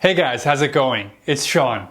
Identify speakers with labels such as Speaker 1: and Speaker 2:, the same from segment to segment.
Speaker 1: Hey guys, how's it going? It's Sean.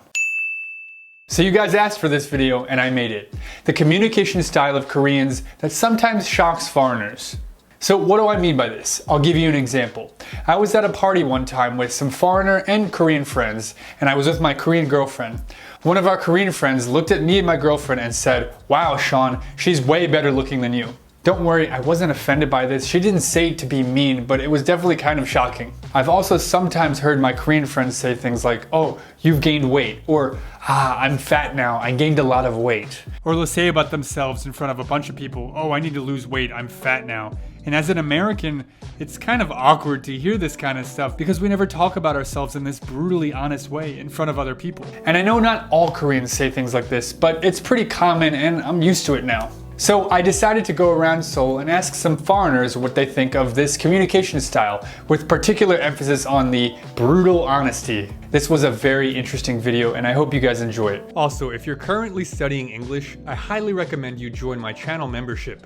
Speaker 1: So you guys asked for this video and I made it. The communication style of Koreans that sometimes shocks foreigners. So what do I mean by this? I'll give you an example. I was at a party one time with some foreigner and Korean friends, and I was with my Korean girlfriend. One of our Korean friends looked at me and my girlfriend and said, "Wow, Sean, she's way better looking than you." Don't worry, I wasn't offended by this. She didn't say it to be mean, but it was definitely kind of shocking. I've also sometimes heard my Korean friends say things like, "Oh, you've gained weight," or I'm fat now, I gained a lot of weight. Or they'll say about themselves in front of a bunch of people, "Oh, I need to lose weight, I'm fat now." And as an American, it's kind of awkward to hear this kind of stuff because we never talk about ourselves in this brutally honest way in front of other people. And I know not all Koreans say things like this, but it's pretty common and I'm used to it now. So I decided to go around Seoul and ask some foreigners what they think of this communication style, with particular emphasis on the brutal honesty. This was a very interesting video and I hope you guys enjoy it. Also, if you're currently studying English, I highly recommend you join my channel membership.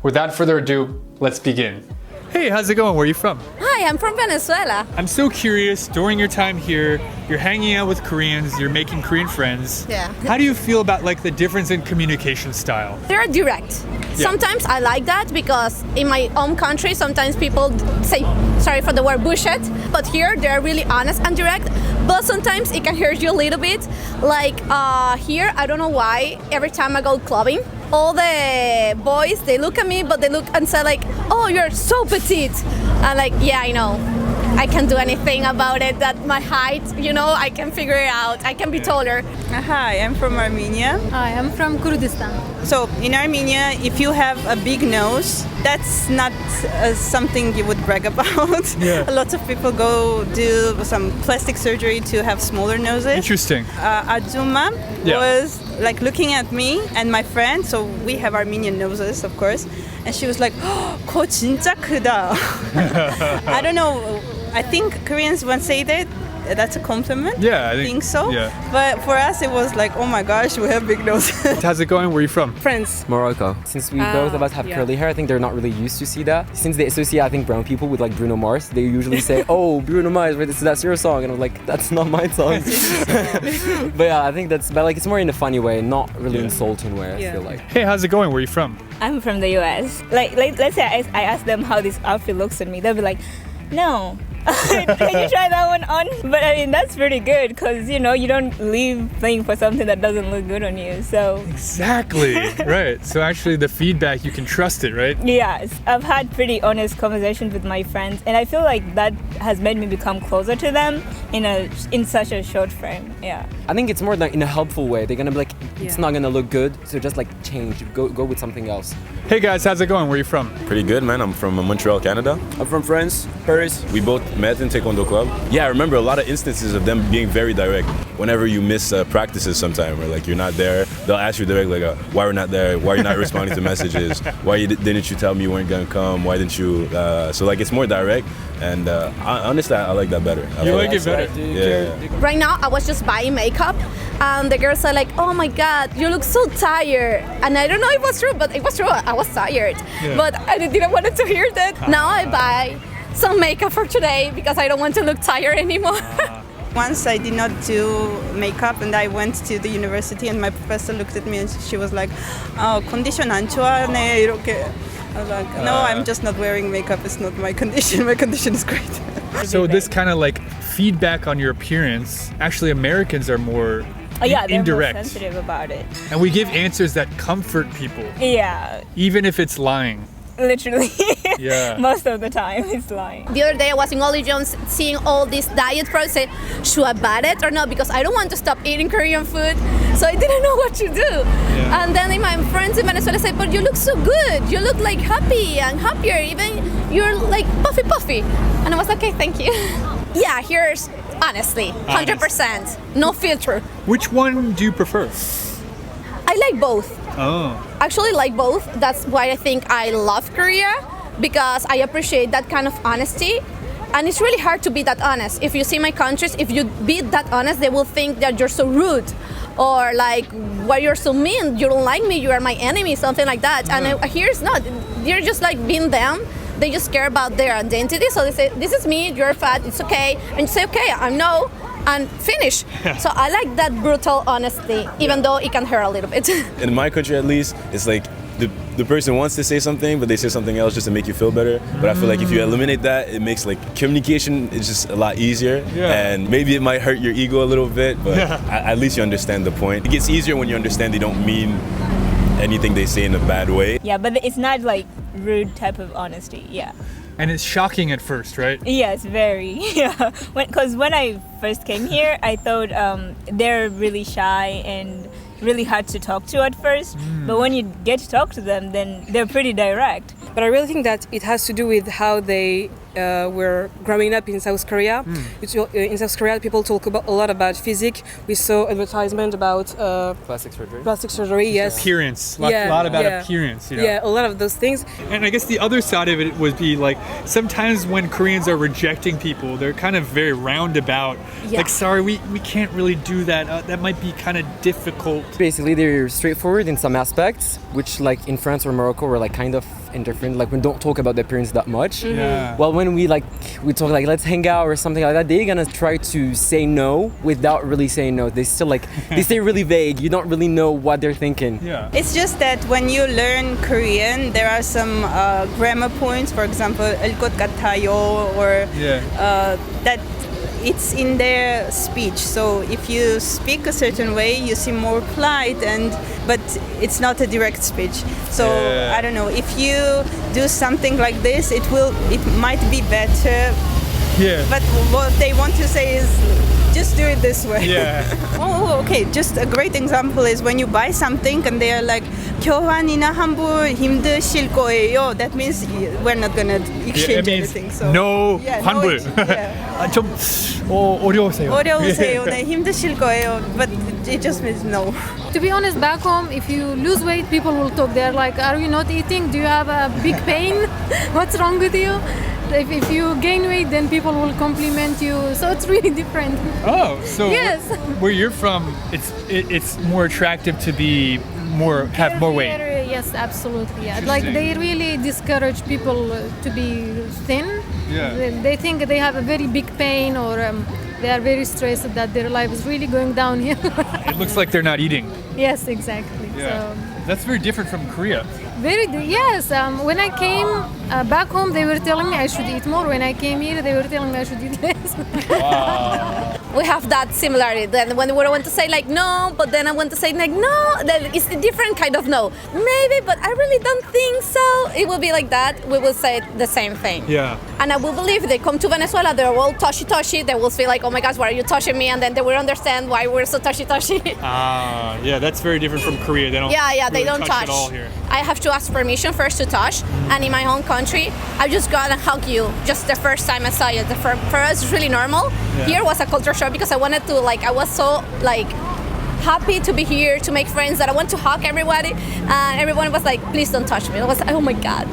Speaker 1: Without further ado, let's begin. Hey, how's it going? Where are you from?
Speaker 2: Hi, I'm from Venezuela.
Speaker 1: I'm so curious, during your time here, you're hanging out with Koreans, you're making Korean friends.
Speaker 2: Yeah.
Speaker 1: How do you feel about like the difference in communication style?
Speaker 2: They're direct.
Speaker 1: Yeah.
Speaker 2: Sometimes I like that because in my home country, sometimes people say, sorry for the word, bullshit. But here, they're really honest and direct. But sometimes it can hurt you a little bit. Like here, I don't know why, every time I go clubbing, all the boys, they look at me, but they look and say like, "Oh, you're so petite." I'm like, yeah, I know. I can't do anything about it, that my height, I can figure it out. I can be taller.
Speaker 3: Hi, I'm from Armenia.
Speaker 4: I am from Kurdistan.
Speaker 3: So in Armenia, if you have a big nose, that's not something you would brag about.
Speaker 1: Yeah.
Speaker 3: A lot of people go do some plastic surgery to have smaller noses.
Speaker 1: Interesting.
Speaker 3: Ajuma
Speaker 1: Yeah.
Speaker 3: was like looking at me and my friend, so we have Armenian noses, of course, and she was like, "코 진짜 크다." I don't know. I think Koreans when say that, that's a compliment.
Speaker 1: Yeah, I
Speaker 3: think so.
Speaker 1: Yeah.
Speaker 3: But for us, it was like, oh my gosh, we have big noses.
Speaker 1: How's it going? Where are you from?
Speaker 4: France.
Speaker 5: Morocco. Since we both of us have curly hair, I think they're not really used to see that. Since they associate, I think, brown people with like Bruno Mars, they usually say, "Oh, Bruno Mars, that's your song," and I'm like, "That's not my song." But yeah, I think but like it's more in a funny way, not really insulting way. I feel like.
Speaker 1: Hey, how's it going? Where are you from?
Speaker 6: I'm from the US. Like let's say I ask them how this outfit looks on me, they'll be like, "No." Can you try that one on? But I mean, that's pretty good because you don't leave playing for something that doesn't look good on you. So
Speaker 1: Exactly. Right. So actually the feedback, you can trust it, right?
Speaker 6: yes, I've had pretty honest conversations with my friends, and I feel like that has made me become closer to them in such a short frame. Yeah.
Speaker 5: I think it's more like in a helpful way. They're gonna be like, it's not gonna look good, so just like change, go with something else.
Speaker 1: Hey guys, how's it going? Where are you from?
Speaker 7: Pretty good, man. I'm from Montreal, Canada. I'm from France, Paris. We both met in Taekwondo Club. Yeah, I remember a lot of instances of them being very direct. Whenever you miss practices sometime, or like you're not there, they'll ask you direct, like, why we're not there? Why you're not responding to messages? Why didn't you tell me you weren't gonna come? Why didn't you? So like it's more direct, and honestly, I like that better.
Speaker 1: You like it better?
Speaker 7: Yeah.
Speaker 2: Right now, I was just buying makeup, and the girls are like, "Oh my God, you look so tired." And I don't know if it was true, but it was true. I was tired, but I didn't want to hear that. Now I buy some makeup for today because I don't want to look tired anymore.
Speaker 3: Once I did not do makeup and I went to the university and my professor looked at me and she was like, "Oh, condition 안 좋아하네." 이렇게. I was like, "No, I'm just not wearing makeup. It's not my condition. My condition is great."
Speaker 1: So this kind of like feedback on your appearance, actually Americans are more
Speaker 6: They're
Speaker 1: indirect.
Speaker 6: more sensitive about it.
Speaker 1: And we give answers that comfort people,
Speaker 6: Yeah,
Speaker 1: even if it's lying.
Speaker 6: literally.
Speaker 1: Yeah.
Speaker 6: Most of the time, it's lying.
Speaker 2: The other day I was in Oli Jones seeing all this diet process. Should I buy it or not? Because I don't want to stop eating Korean food. So I didn't know what to do.
Speaker 1: Yeah.
Speaker 2: And then my friends in Venezuela said, "But you look so good. You look like happy and happier. Even you're like puffy. And I was like, "Okay, thank you." Yeah, here's honestly, 100%. No filter.
Speaker 1: Which one do you prefer?
Speaker 2: I like both.
Speaker 1: Oh.
Speaker 2: Actually like both. That's why I think I love Korea, because I appreciate that kind of honesty. And it's really hard to be that honest. If you see my countries, if you be that honest, they will think that you're so rude, or like, why you're so mean, you don't like me, you are my enemy, something like that. And here it's not. You're just like being them, they just care about their identity. So they say, this is me, you're fat, it's okay. And you say, okay, I know, and finish. So I like that brutal honesty, even though it can hurt a little bit.
Speaker 7: In my country, at least, it's like the person wants to say something, but they say something else just to make you feel better. But I feel like if you eliminate that, it makes like communication is just a lot easier. And maybe it might hurt your ego a little bit, but at least you understand the point. It gets easier when you understand they don't mean anything they say in a bad way.
Speaker 6: Yeah, but it's not like rude type of honesty. Yeah.
Speaker 1: And it's shocking at first, right?
Speaker 6: Yes, very. Yeah, because when I first came here, I thought they're really shy and really hard to talk to at first. But when you get to talk to them, then they're pretty direct.
Speaker 4: But I really think that it has to do with how they were growing up in South Korea. In South Korea, people talk a lot about physique. We saw advertisement about
Speaker 5: Plastic surgery.
Speaker 4: plastic surgery, yes.
Speaker 1: Appearance, a lot about appearance, you know?
Speaker 4: Yeah, a lot of those things.
Speaker 1: And I guess the other side of it would be like, sometimes when Koreans are rejecting people, they're kind of very roundabout. Like, sorry, we can't really do that. That might be kind of difficult.
Speaker 5: Basically, they're straightforward in some aspects, which like in France or Morocco, we're like kind of indifferent. Like we don't talk about the appearance that much. Well, when we talk like let's hang out or something like that, they're gonna try to say no without really saying no. They still like they stay really vague. You don't really know what they're thinking.
Speaker 3: It's just that when you learn Korean, there are some grammar points. For example, 을 것 같아요, or that it's in their speech. So if you speak a certain way, you seem more polite, but it's not a direct speech. So I don't know, if you do something like this, it might be better. But what they want to say is just do it this way. Okay, just a great example is when you buy something and they are like 교환이나 환불 힘드실 거예요. That means we're not gonna exchange anything. So
Speaker 1: no 환불. 좀 어려우세요.
Speaker 3: 어려우세요. 네, 힘드실 거예요. But it just means no.
Speaker 8: To be honest, back home, if you lose weight, people will talk. They're like, are you not eating? Do you have a big pain? What's wrong with you? If you gain weight, then people will compliment you. So it's really different.
Speaker 1: Oh, so
Speaker 8: yes.
Speaker 1: Where you're from, it's more attractive to be have more weight.
Speaker 8: Yes, absolutely. Yeah. Like they really discourage people to be thin. They think they have a very big pain, or they are very stressed that their life is really going downhill.
Speaker 1: It looks like they're not eating.
Speaker 8: Yes, exactly.
Speaker 1: So that's very different from Korea.
Speaker 8: Yes. When I came back home, they were telling me I should eat more. When I came here, they were telling me I should eat less.
Speaker 1: Wow.
Speaker 2: We have that similarity. Then when we want to say like no, but then I want to say like no, then it's a different kind of no. Maybe, but I really don't think so. It will be like that. We will say the same thing. And I will believe if they come to Venezuela, they're all touchy-touchy. They will feel like, oh my gosh, why are you touching me? And then they will understand why we're so touchy-touchy.
Speaker 1: That's very different from Korea. They don't.
Speaker 2: They don't touch.
Speaker 1: At all here.
Speaker 2: I have to ask permission first to touch. And in my own country, I just got to hug you just the first time I saw you. For us, it's really normal. Here was a culture shock because I wanted to I was so happy to be here, to make friends, that I want to hug everybody. And everyone was like, please don't touch me. I was like, oh my God,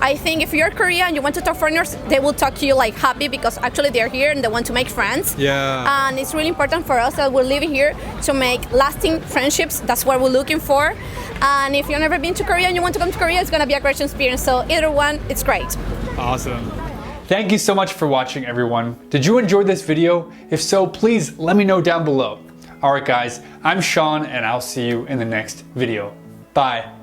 Speaker 2: I think if you're Korean and you want to talk foreigners, they will talk to you like happy because actually they're here and they want to make friends. And it's really important for us that we're living here to make lasting friendships. That's what we're looking for. And if you've never been to Korea and you want to come to Korea, it's going to be a great experience. So either one, it's great.
Speaker 1: Awesome. Thank you so much for watching, everyone. Did you enjoy this video? If so, please let me know down below. Alright guys, I'm Sean and I'll see you in the next video. Bye.